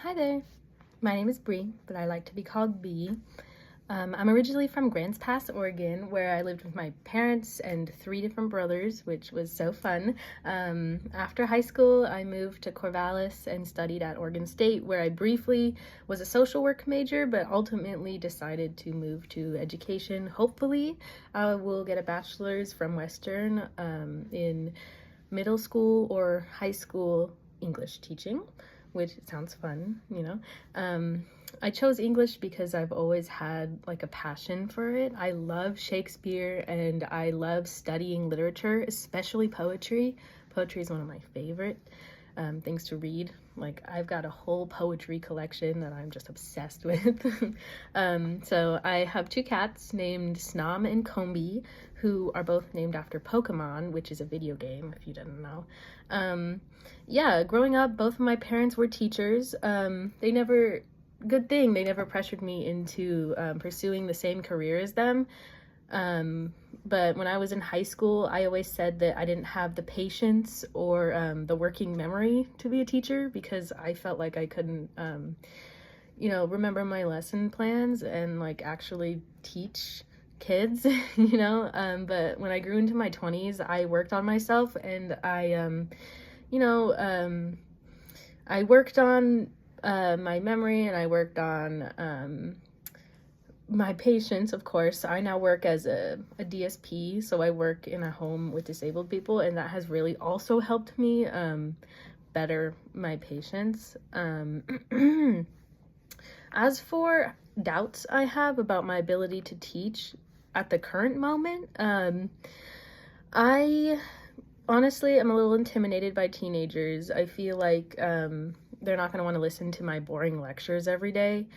Hi there. My name is Bree, but I like to be called B. I'm originally from Grants Pass, Oregon, where I lived with my parents and three different brothers, which was so fun. After high school, I moved to Corvallis and studied at Oregon State, where I briefly was a social work major, but ultimately decided to move to education. Hopefully, I will get a bachelor's from Western in middle school or high school English teaching, which sounds fun, you know. I chose English because I've always had like a passion for it. I love Shakespeare and I love studying literature, especially poetry. Poetry is one of my favorite things to read. Like, I've got a whole poetry collection that I'm just obsessed with. So I have two cats named Snom and Combi, who are both named after Pokemon, which is a video game, if you didn't know. Yeah, growing up, both of my parents were teachers. They never pressured me into pursuing the same career as them. But when I was in high school, I always said that I didn't have the patience or the working memory to be a teacher because I felt like I couldn't, remember my lesson plans and like actually teach kids, But when I grew into my 20s, I worked on myself and I worked on my memory and I worked on my patients. Of course, I now work as a DSP, so I work in a home with disabled people, and that has really also helped me better my patients. As for doubts I have about my ability to teach at the current moment, I honestly am a little intimidated by teenagers. I feel like they're not going to want to listen to my boring lectures every day,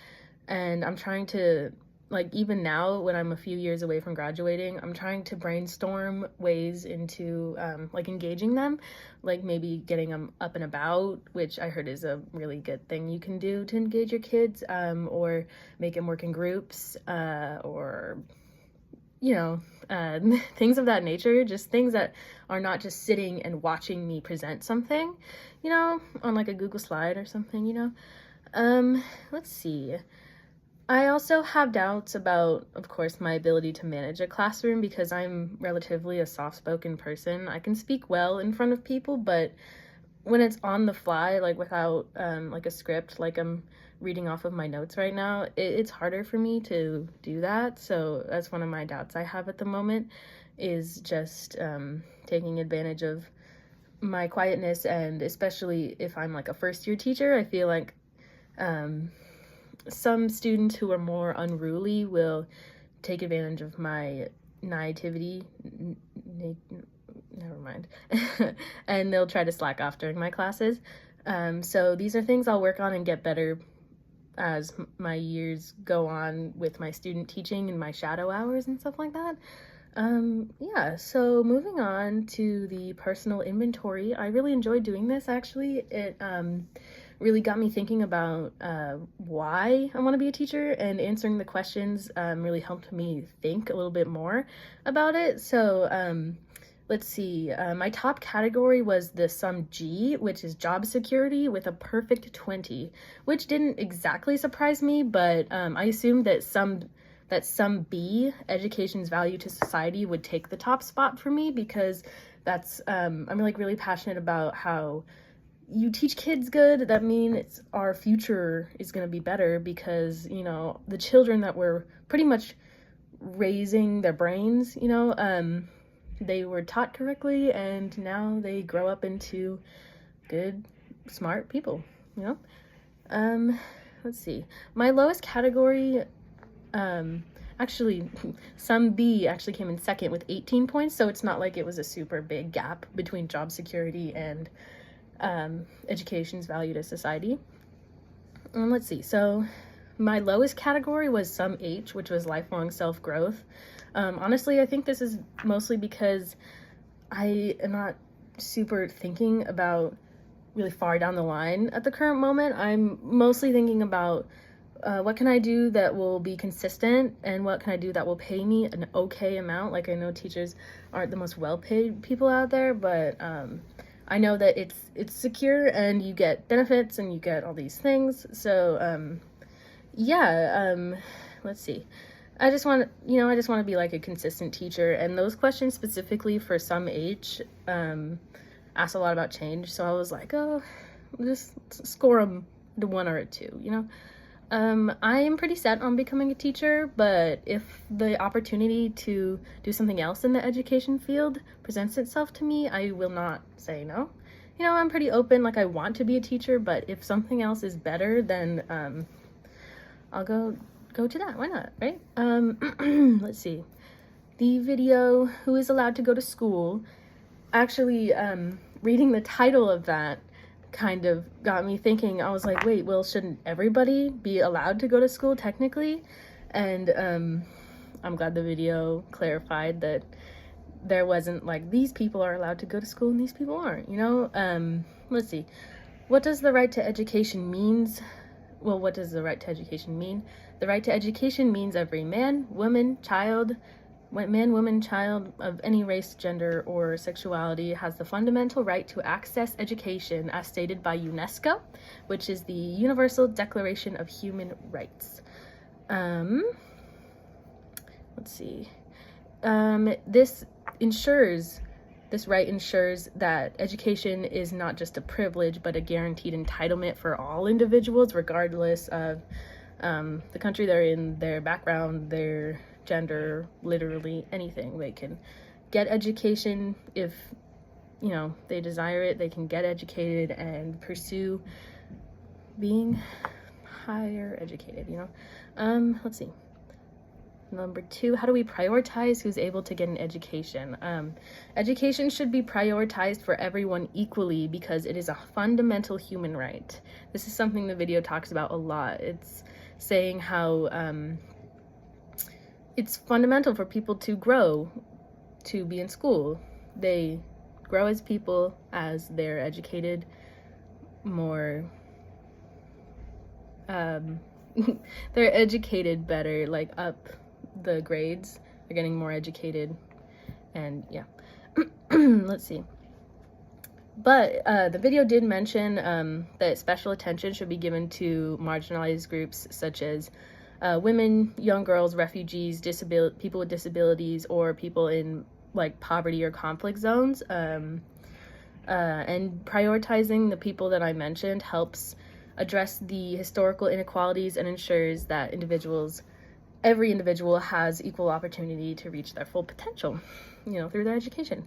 and I'm trying to, like, even now when I'm a few years away from graduating, I'm trying to brainstorm ways into engaging them, like maybe getting them up and about, which I heard is a really good thing you can do to engage your kids, or make them work in groups, or things of that nature, just things that are not just sitting and watching me present something, on like a Google slide or something. Let's see. I also have doubts about, of course, my ability to manage a classroom because I'm relatively a soft-spoken person. I can speak well in front of people, but when it's on the fly, like without like a script, like I'm reading off of my notes right now, it's harder for me to do that. So that's one of my doubts I have at the moment, is just taking advantage of my quietness, and especially if I'm like a first-year teacher, I feel like some students who are more unruly will take advantage of my naivety, never mind, and they'll try to slack off during my classes. So these are things I'll work on and get better as my years go on with my student teaching and my shadow hours and stuff like that. Yeah, so moving on to the personal inventory, I really enjoyed doing this actually. It really got me thinking about why I want to be a teacher, and answering the questions really helped me think a little bit more about it. So let's see, my top category was the sum G, which is job security, with a perfect 20, which didn't exactly surprise me, but I assumed that sum B, education's value to society, would take the top spot for me, because that's I'm like really passionate about how you teach kids good. That means our future is going to be better, because the children that we're pretty much raising their brains, they were taught correctly, and now they grow up into good, smart people. Let's see, my lowest category, actually, sum B actually came in second with 18 points, so it's not like it was a super big gap between job security and education's value to society. And let's see, so my lowest category was sum H, which was lifelong self-growth. Honestly, I think this is mostly because I am not super thinking about really far down the line at the current moment. I'm mostly thinking about what can I do that will be consistent, and what can I do that will pay me an okay amount. Like, I know teachers aren't the most well-paid people out there, but I know that it's secure and you get benefits and you get all these things. So yeah, let's see. I just want to be like a consistent teacher, and those questions specifically for some age ask a lot about change. So I was like, oh, just score them to 1 or a 2, you know. I am pretty set on becoming a teacher, but if the opportunity to do something else in the education field presents itself to me, I will not say no. You know, I'm pretty open, like I want to be a teacher, but if something else is better, then I'll go to that. Why not, right? Let's see. The video, Who is Allowed to Go to School? Actually, reading the title of that kind of got me thinking. I was like, wait, well, shouldn't everybody be allowed to go to school technically? And I'm glad the video clarified that there wasn't like these people are allowed to go to school and these people aren't, you know. Let's see. What does the right to education means? Well, what does the right to education mean? The right to education means every man, woman, child of any race, gender, or sexuality has the fundamental right to access education as stated by UNESCO, which is the Universal Declaration of Human Rights. Let's see. This right ensures that education is not just a privilege, but a guaranteed entitlement for all individuals, regardless of the country they're in, their background, their gender, literally anything. They can get education if, you know, they desire it. They can get educated and pursue being higher educated, you know. Let's see. Number 2, how do we prioritize who's able to get an education? Education should be prioritized for everyone equally because it is a fundamental human right. This is something the video talks about a lot. It's saying how it's fundamental for people to grow, to be in school. They grow as people as they're educated more. They're educated better, like up the grades. They're getting more educated, and yeah. Let's see. But the video did mention that special attention should be given to marginalized groups such as women, young girls, refugees, people with disabilities, or people in like poverty or conflict zones. And prioritizing the people that I mentioned helps address the historical inequalities and ensures that every individual has equal opportunity to reach their full potential, you know, through their education.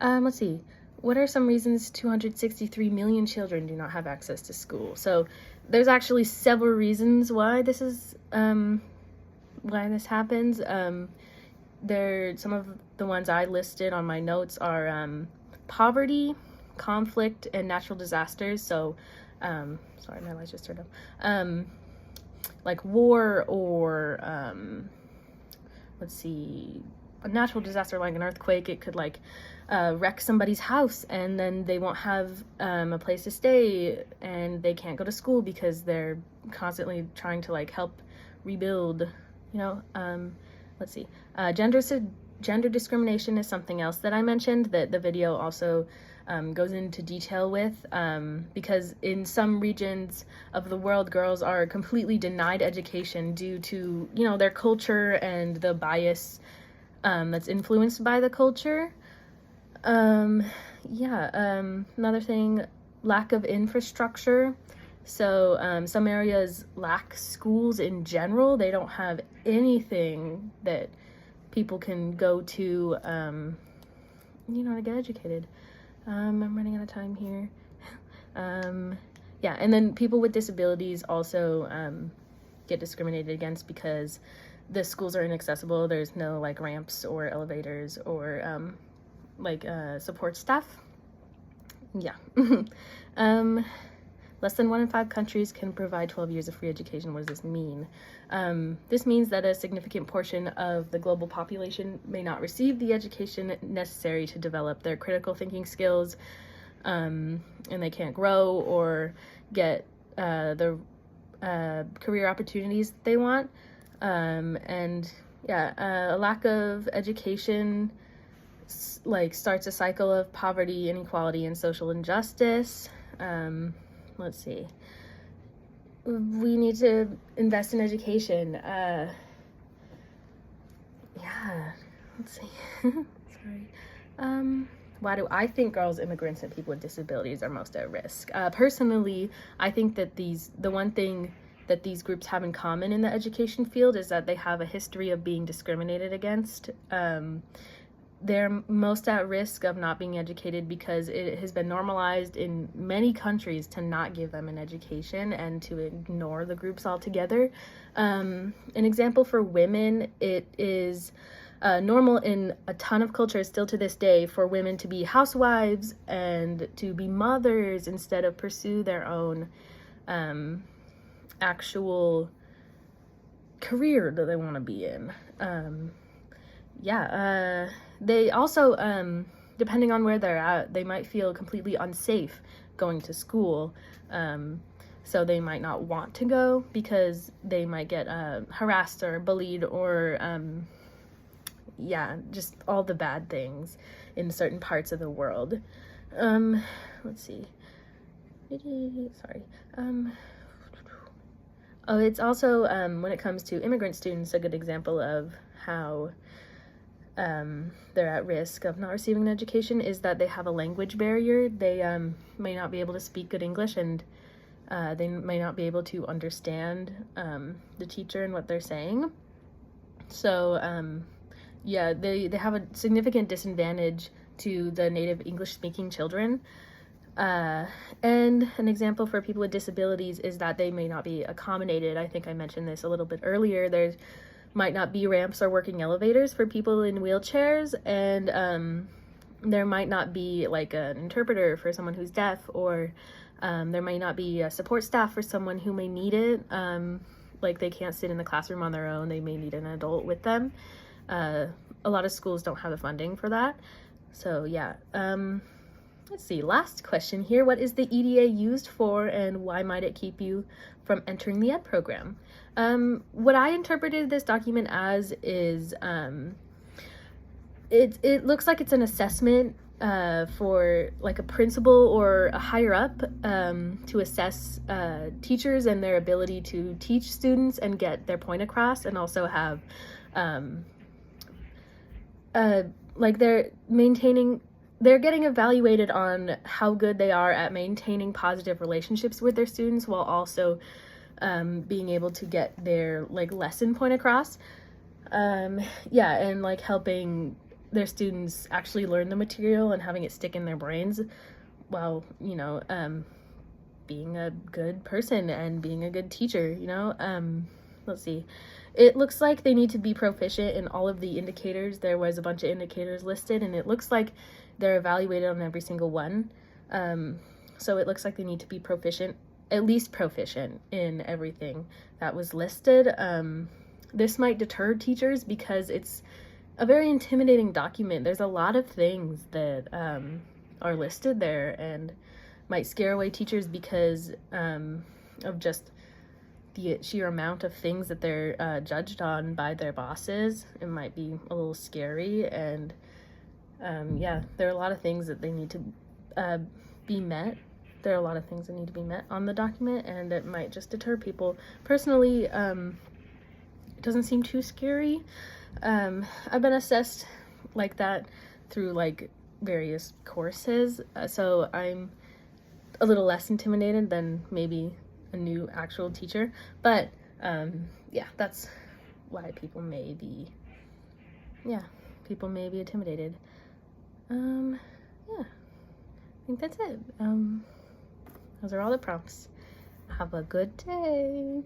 Let's see. What are some reasons 263 million children do not have access to school? So there's actually several reasons why this is why this happens. Some of the ones I listed on my notes are poverty, conflict, and natural disasters. So sorry, my lights just turned off. Like war or let's see, a natural disaster like an earthquake. It could like wreck somebody's house, and then they won't have a place to stay, and they can't go to school because they're constantly trying to like help rebuild, you know. Let's see, gender discrimination is something else that I mentioned that the video also goes into detail with, because in some regions of the world, girls are completely denied education due to, you know, their culture and the bias that's influenced by the culture. Another thing, lack of infrastructure. So some areas lack schools in general. They don't have anything that people can go to, you know, to get educated. I'm running out of time here. Yeah, and then people with disabilities also get discriminated against because the schools are inaccessible. There's no like ramps or elevators or support staff. Yeah. Less than 1 in 5 countries can provide 12 years of free education. What does this mean? This means that a significant portion of the global population may not receive the education necessary to develop their critical thinking skills, and they can't grow or get the career opportunities they want. A lack of education like starts a cycle of poverty, inequality, and social injustice. Let's see. We need to invest in education. Yeah, let's see. Sorry. Why do I think girls, immigrants, and people with disabilities are most at risk? Personally, I think that the one thing that these groups have in common in the education field is that they have a history of being discriminated against. They're most at risk of not being educated because it has been normalized in many countries to not give them an education and to ignore the groups altogether. An example for women, it is normal in a ton of cultures still to this day for women to be housewives and to be mothers instead of pursue their own actual career that they want to be in. They also, depending on where they're at, they might feel completely unsafe going to school. So they might not want to go because they might get harassed or bullied or, just all the bad things in certain parts of the world. Let's see. Sorry. It's also, when it comes to immigrant students, a good example of how they're at risk of not receiving an education is that they have a language barrier. They may not be able to speak good English, and they may not be able to understand the teacher and what they're saying. So they have a significant disadvantage to the native English-speaking children. And an example for people with disabilities is that they may not be accommodated. I think I mentioned this a little bit earlier. There might not be ramps or working elevators for people in wheelchairs, and there might not be like an interpreter for someone who's deaf, or there might not be a support staff for someone who may need it. Like they can't sit in the classroom on their own. They may need an adult with them. A lot of schools don't have the funding for that. So yeah. Let's see, last question here. What is the EDA used for, and why might it keep you from entering the ED program? What I interpreted this document as is, it looks like it's an assessment for like a principal or a higher up to assess teachers and their ability to teach students and get their point across, and also have like they're getting evaluated on how good they are at maintaining positive relationships with their students while also being able to get their like lesson point across. And like helping their students actually learn the material and having it stick in their brains while, being a good person and being a good teacher, Let's see. It looks like they need to be proficient in all of the indicators. There was a bunch of indicators listed, and it looks like they're evaluated on every single one. So it looks like they need to be proficient, at least proficient in everything that was listed. This might deter teachers because it's a very intimidating document. There's a lot of things that are listed there and might scare away teachers because of just the sheer amount of things that they're judged on by their bosses. It might be a little scary, and there are a lot of things that they need to be met. There are a lot of things that need to be met on the document, and it might just deter people. Personally, it doesn't seem too scary. I've been assessed like that through like various courses, so I'm a little less intimidated than maybe a new actual teacher, but that's why people may be intimidated. I think that's it. Those are all the prompts. Have a good day.